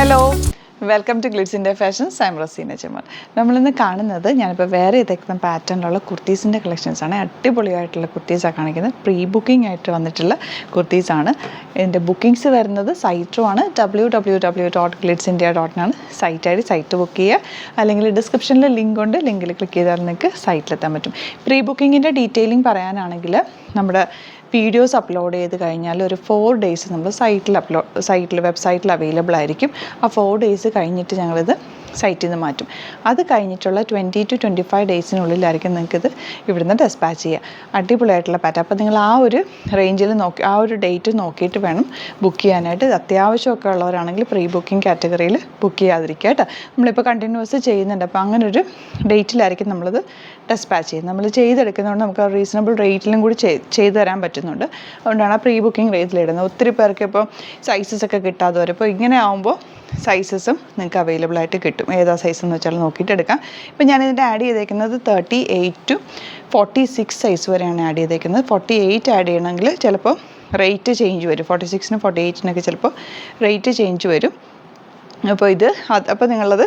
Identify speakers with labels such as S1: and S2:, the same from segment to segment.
S1: Hello, welcome to ഗ്ലിറ്റ്സിൻ്റെ fashions. I am Raseena Jamal. നമ്മളിന്ന് കാണുന്നത് ഞാനിപ്പോൾ വേറെ ഇതേക്കുന്ന പാറ്റേണിലുള്ള കുർത്തീസിൻ്റെ കളക്ഷൻസാണ്. അടിപൊളിയായിട്ടുള്ള കുർത്തീസാണ് കാണിക്കുന്നത്. പ്രീ ബുക്കിംഗ് ആയിട്ട് വന്നിട്ടുള്ള കുർത്തീസാണ്. ഇതിൻ്റെ ബുക്കിംഗ്സ് വരുന്നത് സൈറ്റുമാണ്. www.glitzindia.com സൈറ്റായിട്ട് സൈറ്റ് ബുക്ക് ചെയ്യുക, അല്ലെങ്കിൽ ഡിസ്ക്രിപ്ഷനിൽ ലിങ്ക് ഉണ്ട്. ലിങ്കിൽ ക്ലിക്ക് ചെയ്താൽ നിങ്ങൾക്ക് സൈറ്റിലെത്താൻ പറ്റും. പ്രീ ബുക്കിങ്ങിൻ്റെ ഡീറ്റെയിലിംഗ് പറയാനാണെങ്കിൽ നമ്മുടെ വീഡിയോസ് അപ്ലോഡ് ചെയ്ത് കഴിഞ്ഞാൽ ഒരു 4 days നമ്മൾ വെബ്സൈറ്റിൽ അവൈലബിൾ ആയിരിക്കും. ആ 4 days കഴിഞ്ഞിട്ട് ഞങ്ങളിത് സൈറ്റിൽ നിന്ന് മാറ്റും. അത് കഴിഞ്ഞിട്ടുള്ള 20 to 25 daysനുള്ളിലായിരിക്കും നിങ്ങൾക്കിത് ഇവിടുന്ന് ഡെസ്പാച്ച് ചെയ്യുക. അടിപൊളിയായിട്ടുള്ള പാറ്റേൺ. അപ്പോൾ നിങ്ങൾ ആ ഒരു റേഞ്ചിൽ നോക്കി, ആ ഒരു ഡേറ്റ് നോക്കിയിട്ട് വേണം ബുക്ക് ചെയ്യാനായിട്ട്. അത്യാവശ്യമൊക്കെ ഉള്ളവരാണെങ്കിൽ പ്രീ ബുക്കിംഗ് കാറ്റഗറിയിൽ ബുക്ക് ചെയ്യാതിരിക്കുക കേട്ടോ. നമ്മളിപ്പോൾ കണ്ടിന്യൂസ് ചെയ്യുന്നുണ്ട്. അപ്പോൾ അങ്ങനെ ഒരു ഡേറ്റിലായിരിക്കും നമ്മളിത് ഡെസ്പാച്ച് ചെയ്യുന്നത്. നമ്മൾ ചെയ്തെടുക്കുന്നതുകൊണ്ട് നമുക്ക് ആ റീസണബിൾ റേറ്റിലും കൂടി ചെയ്തു തരാൻ പറ്റുന്നുണ്ട്. അതുകൊണ്ടാണ് ആ പ്രീ ബുക്കിംഗ് റേറ്റിലിടുന്നത്. ഒത്തിരി പേർക്ക് ഇപ്പോൾ സൈസസൊക്കെ കിട്ടാതെ വരും. ഇപ്പോൾ ഇങ്ങനെ ആകുമ്പോൾ സൈസസും നിങ്ങൾക്ക് അവൈലബിൾ ആയിട്ട് കിട്ടും. ഏതാ സൈസ് എന്ന് വെച്ചാൽ നോക്കിയിട്ട് എടുക്കാം. ഇപ്പോൾ ഞാനിതിൻ്റെ ആഡ് ചെയ്തേക്കുന്നത് 38 to 46 സൈസ് വരെയാണ് ആഡ് ചെയ്തേക്കുന്നത്. 48 ആഡ് ചെയ്യണമെങ്കിൽ ചിലപ്പോൾ റേറ്റ് ചേഞ്ച് വരും. 46നും 48നൊക്കെ ചിലപ്പോൾ റേറ്റ് ചേഞ്ച് വരും. അപ്പോൾ നിങ്ങളത്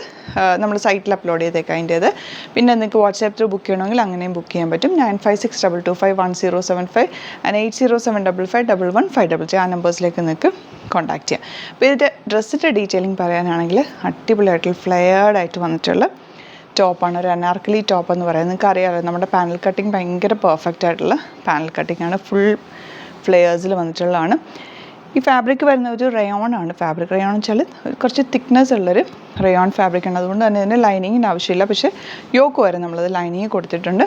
S1: നമ്മൾ സൈറ്റിൽ അപ്ലോഡ് ചെയ്തേക്കാം അതിൻ്റേത്. പിന്നെ നിങ്ങൾക്ക് വാട്സാപ്പ് ത്രൂ ബുക്ക് ചെയ്യണമെങ്കിൽ അങ്ങനെയും ബുക്ക് ചെയ്യാൻ പറ്റും. 9562251075 and 8075551155 ആ നമ്പേഴ്സിലേക്ക് നിങ്ങൾക്ക് കോൺടാക്റ്റ് ചെയ്യാം. അപ്പോൾ ഇതിൻ്റെ ഡ്രസ്സിൻ്റെ ഡീറ്റെയിലിംഗ് പറയാനാണെങ്കിൽ അടിപൊളിയായിട്ടുള്ള ഫ്ലെയർഡായിട്ട് വന്നിട്ടുള്ള ടോപ്പാണ്. ഒരു അനാർക്കലി ടോപ്പ് എന്ന് പറയുന്നത്. നിങ്ങൾക്ക് അറിയാമല്ലോ, നമ്മുടെ പാനൽ കട്ടിങ് ഭയങ്കര പെർഫെക്റ്റ് ആയിട്ടുള്ള പാനൽ കട്ടിങ് ആണ്. ഫുൾ ഫ്ലെയേഴ്സിൽ വന്നിട്ടുള്ളതാണ്. ഈ ഫാബ്രിക് വരുന്ന ഒരു റയോൺ ആണ്. ഫാബ്രിക് റയോൺ വെച്ചാൽ കുറച്ച് തിക്നെസ് ഉള്ളൊരു റയോൺ ഫാബ്രിക് ആണ്. അതുകൊണ്ട് തന്നെ ഇതിന് ലൈനിങ്ങിന് ആവശ്യമില്ല. പക്ഷേ യോക്ക് വരെ നമ്മളത് ലൈനിങ് കൊടുത്തിട്ടുണ്ട്.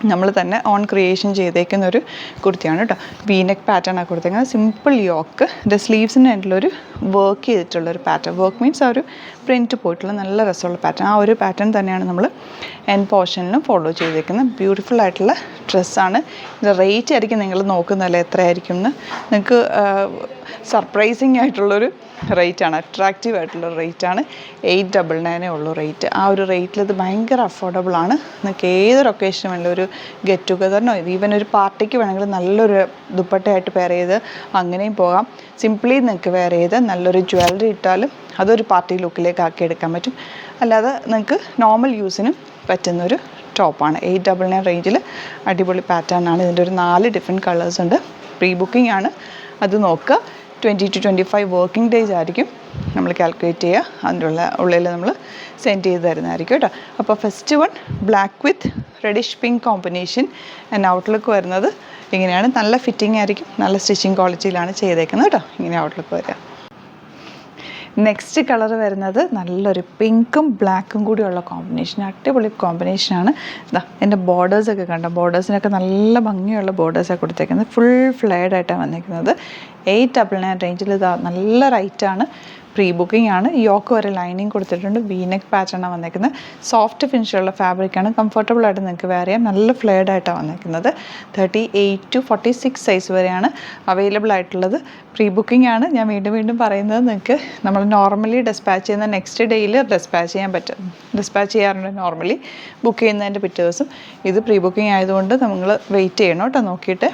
S1: നമ്മൾ തന്നെ ഓൺ ക്രിയേഷൻ ചെയ്തേക്കുന്ന ഒരു കുർത്തിയാണ് കേട്ടോ. വീനെക്ക് പാറ്റേൺ ആണ് കൊടുത്തേക്കുന്നത്. Simple yoke. ഇതിൻ്റെ സ്ലീവ്സിന് വേണ്ടിയുള്ളൊരു വർക്ക് ചെയ്തിട്ടുള്ളൊരു പാറ്റേൺ. വർക്ക് മീൻസ് ആ ഒരു പ്രിൻറ്റ് പോയിട്ടുള്ള നല്ല രസമുള്ള പാറ്റേൺ. ആ ഒരു പാറ്റേൺ തന്നെയാണ് നമ്മൾ എൻഡ് പോർഷനിലും ഫോളോ ചെയ്തേക്കുന്നത്. ബ്യൂട്ടിഫുൾ ആയിട്ടുള്ള ഡ്രസ്സാണ്. ഇതിൻ്റെ റേറ്റ് ആയിരിക്കും നിങ്ങൾ നോക്കുന്നതല്ലേ എത്രയായിരിക്കും എന്ന്. നിങ്ങൾക്ക് സർപ്രൈസിങ് ആയിട്ടുള്ളൊരു റേറ്റാണ്, അട്രാക്റ്റീവ് ആയിട്ടുള്ള റേറ്റാണ്. 899 ഉള്ളൂ റേറ്റ്. ആ ഒരു റേറ്റിൽ ഇത് ഭയങ്കര അഫോർഡബിളാണ്. നിങ്ങൾക്ക് ഏതൊരു ഒക്കേഷനും വേണമെങ്കിലും, ഒരു ഗെറ്റ് ടുഗദറിനോ ഈവൻ ഒരു പാർട്ടിക്ക് വേണമെങ്കിൽ നല്ലൊരു ദുപ്പട്ടയായിട്ട് പെയർ ചെയ്ത് അങ്ങനെയും പോകാം. സിംപ്ലി നിങ്ങൾക്ക് വെയർ ചെയ്ത് നല്ലൊരു ജ്വല്ലറി ഇട്ടാലും അതൊരു പാർട്ടി ലുക്കിലേക്ക് ആക്കി എടുക്കാൻ പറ്റും. അല്ലാതെ നിങ്ങൾക്ക് നോർമൽ യൂസിനും പറ്റുന്നൊരു ടോപ്പാണ്. 899 റേഞ്ചിൽ അടിപൊളി പാറ്റേൺ ആണ്. ഇതിൻ്റെ ഒരു 4 ഡിഫറെൻറ്റ് കളേഴ്സ് ഉണ്ട്. പ്രീ ബുക്കിംഗ് ആണ്, അത് നോക്കുക. 20 to 25 വർക്കിംഗ് ഡേയ്സ് ആയിരിക്കും നമ്മൾ കാൽക്കുലേറ്റ് ചെയ്യുക. അതിൻ്റെ ഉള്ളിൽ നമ്മൾ സെൻഡ് ചെയ്ത് തരുന്നതായിരിക്കും കേട്ടോ. അപ്പോൾ first one black with reddish pink combination and outlook വരുന്നത് ഇങ്ങനെയാണ്. നല്ല ഫിറ്റിംഗ് ആയിരിക്കും. നല്ല സ്റ്റിച്ചിങ് ക്വാളിറ്റിയിലാണ് ചെയ്തേക്കുന്നത് കേട്ടോ. ഇങ്ങനെ ഔട്ട്ലുക്ക് വരിക. നെക്സ്റ്റ് കളർ വരുന്നത് നല്ലൊരു പിങ്കും ബ്ലാക്കും കൂടിയുള്ള കോമ്പിനേഷൻ. അടിപൊളി കോമ്പിനേഷനാണ്. ഇതാ എൻ്റെ ബോർഡേഴ്സൊക്കെ കണ്ടോ. ബോർഡേഴ്സിനൊക്കെ നല്ല ഭംഗിയുള്ള ബോർഡേഴ്സാണ് കൊടുത്തേക്കുന്നത്. ഫുൾ ഫ്ലെയർഡായിട്ടാണ് വന്നിരിക്കുന്നത്. 899 റേഞ്ചിൽ ഇതാ നല്ല റൈറ്റാണ്. പ്രീ ബുക്കിംഗ് ആണ്. യോക്ക് വരെ ലൈനിങ് കൊടുത്തിട്ടുണ്ട്. വീനെക്ക് പാറ്റേണാണ് വന്നിരിക്കുന്നത്. സോഫ്റ്റ് ഫിനിഷുള്ള ഫാബ്രിക്കാണ്. കംഫർട്ടബിളായിട്ട് നിങ്ങൾക്ക് വെയർ ചെയ്യാം. നല്ല ഫ്ലെയർഡായിട്ടാണ് വന്നിരിക്കുന്നത്. 38 to 46 സൈസ് വരെയാണ് അവൈലബിൾ ആയിട്ടുള്ളത്. പ്രീ ബുക്കിംഗ് ആണ്. ഞാൻ വീണ്ടും പറയുന്നത്, നിങ്ങൾക്ക് നമ്മൾ നോർമലി ഡെസ്പാച്ച് ചെയ്യുന്ന നെക്സ്റ്റ് ഡേയിൽ ഡെസ്പാച്ച് ചെയ്യാറുണ്ട് നോർമലി ബുക്ക് ചെയ്യുന്നതിൻ്റെ പിറ്റേ ദിവസം. ഇത് പ്രീ ബുക്കിംഗ് ആയതുകൊണ്ട് നമ്മൾ വെയിറ്റ് ചെയ്യണം കേട്ടോ. നോക്കിയിട്ട്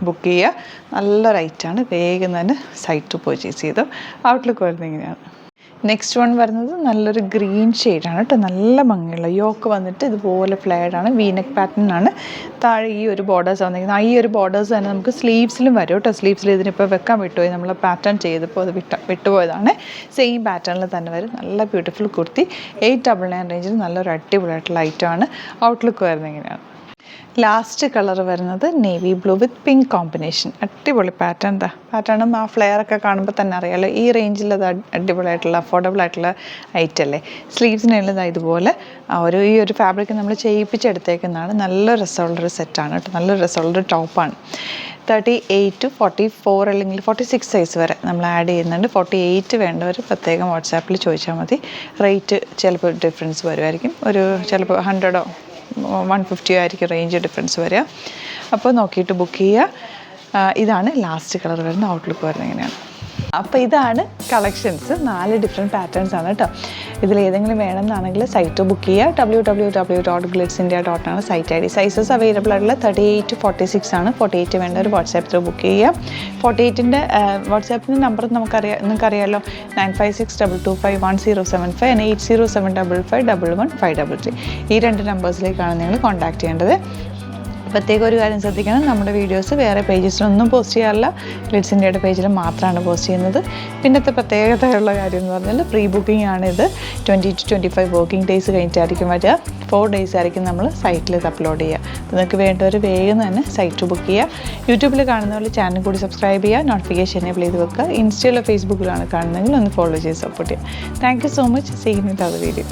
S1: ബുക്ക് ചെയ്യുക. നല്ല റേറ്റാണ്. വേഗം തന്നെ സൈറ്റ് പർച്ചേസ് ചെയ്തു. ഔട്ട്ലുക്ക് വരുന്നത് ഇങ്ങനെയാണ്. നെക്സ്റ്റ് വൺ വരുന്നത് നല്ലൊരു ഗ്രീൻ ഷെയ്ഡാണ് കേട്ടോ. നല്ല ഭംഗിയുള്ള യോക്ക് വന്നിട്ട് ഇതുപോലെ ഫ്ലെയർഡാണ്. വീനെക്ക് പാറ്റേൺ ആണ്. താഴെ ഈ ഒരു ബോർഡേഴ്സ് വന്നിരിക്കുന്നത്. ഈ ഒരു ബോർഡേഴ്സ് തന്നെ നമുക്ക് സ്ലീവ്സിലും വരും കേട്ടോ. സ്ലീവ്സിൽ ഇതിനിപ്പോൾ വെക്കാൻ വിട്ടുപോയി. നമ്മൾ പാറ്റേൺ ചെയ്തപ്പോൾ അത് വിട്ടുപോയതാണ്. സെയിം പാറ്റേണിൽ തന്നെ വരും. നല്ല ബ്യൂട്ടിഫുൾ കുർത്തി. 899 റേഞ്ചിൽ നല്ലൊരു അടിപൊളിയായിട്ടുള്ള ഐറ്റമാണ്. ഔട്ട്ലുക്ക് വരുന്നത് ഇങ്ങനെയാണ്. ലാസ്റ്റ് കളർ വരുന്നത് നേവി ബ്ലൂ വിത്ത് പിങ്ക് കോമ്പിനേഷൻ. അടിപൊളി പാറ്റേൺ. പാറ്റേണും ആ ഫ്ലെയറൊക്കെ കാണുമ്പോൾ തന്നെ അറിയാമല്ലോ. ഈ റേഞ്ചിൽ അത് അടിപൊളിയായിട്ടുള്ള അഫോർഡബിൾ ആയിട്ടുള്ള ഐറ്റം അല്ലേ. സ്ലീവ്സിനുള്ളത് ഇതുപോലെ ഈ ഒരു ഫാബ്രിക് നമ്മൾ ചെയ്യിപ്പിച്ചെടുത്തേക്കുന്നതാണ്. നല്ല രസമുള്ളൊരു സെറ്റാണ് കേട്ടോ. നല്ല രസമുള്ളൊരു ടോപ്പാണ്. 38 to 44 അല്ലെങ്കിൽ 46 സൈസ് വരെ നമ്മൾ ആഡ് ചെയ്യുന്നുണ്ട്. 48 വേണ്ടവർ പ്രത്യേകം വാട്സാപ്പിൽ ചോദിച്ചാൽ മതി. റേറ്റ് ചിലപ്പോൾ ഡിഫറൻസ് വരുമായിരിക്കും. ഒരു ചിലപ്പോൾ 100 or 150 ആയിരിക്കും റേഞ്ച് ഡിഫറൻസ് വരിക. അപ്പോൾ നോക്കിയിട്ട് ബുക്ക് ചെയ്യുക. ഇതാണ് ലാസ്റ്റ് കളർ വരുന്ന. ഔട്ട്ലുക്ക് വരുന്നത് ഇങ്ങനെയാണ്. അപ്പോൾ ഇതാണ് കളക്ഷൻസ്. 4 ഡിഫറെൻറ്റ് പാറ്റേൺസ് ആണ് കേട്ടോ. ഇതിലേതെങ്കിലും വേണമെന്നാണെങ്കിൽ സൈറ്റ് ബുക്ക് ചെയ്യുക. www.glitzindia.com ആണ് സൈറ്റ് ID. സൈസസ് അവൈലബിൾ ആയിട്ടുള്ള 38 to 46 ആണ്. 48 വേണ്ടവർ വാട്സാപ്പ് ത്രൂ ബുക്ക് ചെയ്യുക. 48ൻ്റെ വാട്സാപ്പിൻ്റെ നമ്പർ നിങ്ങൾക്കറിയാമല്ലോ, 9562251075 and 8075551153. ഈ 2 നമ്പേഴ്സിലേക്കാണ് നിങ്ങൾ കോൺടാക്ട് ചെയ്യേണ്ടത്. പ്രത്യേക ഒരു കാര്യം ശ്രദ്ധിക്കണം, നമ്മുടെ വീഡിയോസ് വേറെ പേജസിലൊന്നും പോസ്റ്റ് ചെയ്യാറില്ല, ഗ്ലിറ്റ്സ് ഇന്ത്യയുടെ പേജിൽ മാത്രമാണ് പോസ്റ്റ് ചെയ്യുന്നത്. പിന്നത്തെ പ്രത്യേകതയുള്ള കാര്യം എന്ന് പറഞ്ഞാൽ പ്രീ ബുക്കിംഗ് ആണിത്. 20 to 25 വർക്കിംഗ് ഡേയ്സ് കഴിഞ്ഞിട്ടായിരിക്കും വരിക. 4 days ആയിരിക്കും നമ്മൾ സൈറ്റിൽ ഇത് അപ്ലോഡ് ചെയ്യുക. അപ്പോൾ നിങ്ങൾക്ക് വേണ്ടവർ വേഗം തന്നെ സൈറ്റ് ബുക്ക് ചെയ്യുക. യൂട്യൂബിൽ കാണുന്ന പോലെ ചാനൽ കൂടി സബ്സ്ക്രൈബ് ചെയ്യുക, നോട്ടിഫിക്കേഷൻ എനേബിൾ ചെയ്ത് വെക്കുക. ഇൻസ്റ്റയിലോ ഫേസ്ബുക്കിലാണ് കാണുന്നതെങ്കിൽ ഒന്ന് ഫോളോ ചെയ്ത് സപ്പോർട്ട് ചെയ്യുക. Thank you so much. See you with other video.